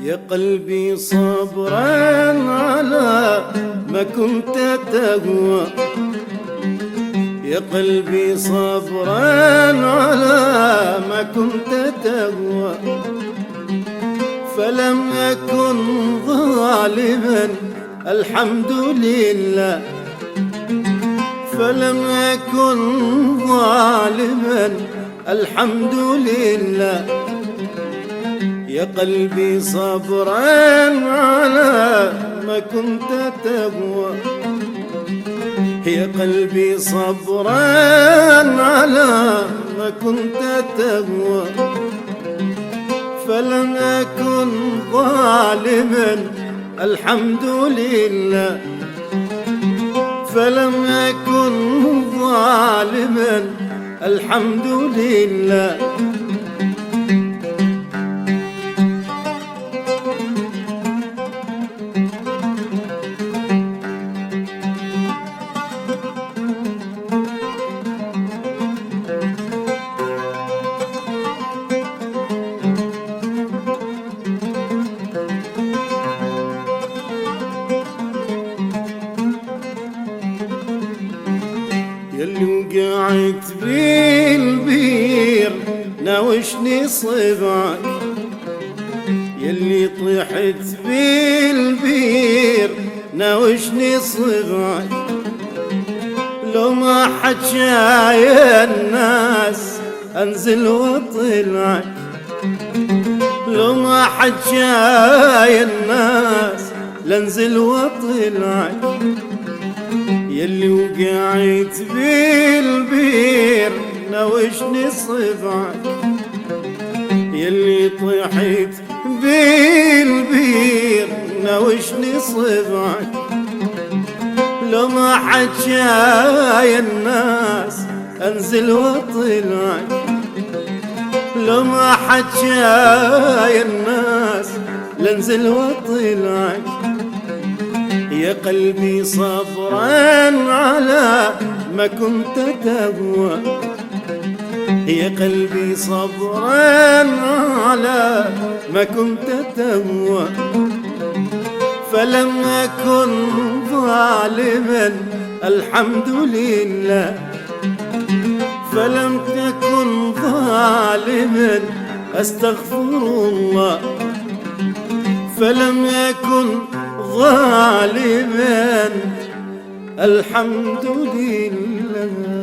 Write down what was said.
يا قلبي صبرا على ما كنت تهوى، يا قلبي صبرا على ما كنت تهوى، فلم أكن ظالما الحمد لله، فلم أكن ظالما الحمد لله. يا قلبي صبرا على ما كنت تهوى، يا قلبي صبرا على ما كنت تهوى، فلم أكن ظالما الحمد لله، فلم أكن ظالما الحمد لله. يلي وقعت بالبير ناوشني صبعك، يلي طيحت بالبير ناوشني صبعك، لو ما حجاي الناس انزل واطلعك، لو ما حجاي الناس لانزل واطلعك. يلي وقعت بالبير ناوشني صبعك، يلي طيحت بالبير ناوشني صبعك، لو ما حجاي الناس انزل واطلعك، لو ما حجاي الناس لانزل واطلعك. يا قلبي صبرا على ما كنت تهوى، يا قلبي صبرا على ما كنت تهوى، فلم أكن ظالما الحمد لله، فلم تكن ظالما أستغفر الله، فلم أكن ظالما الحمد لله.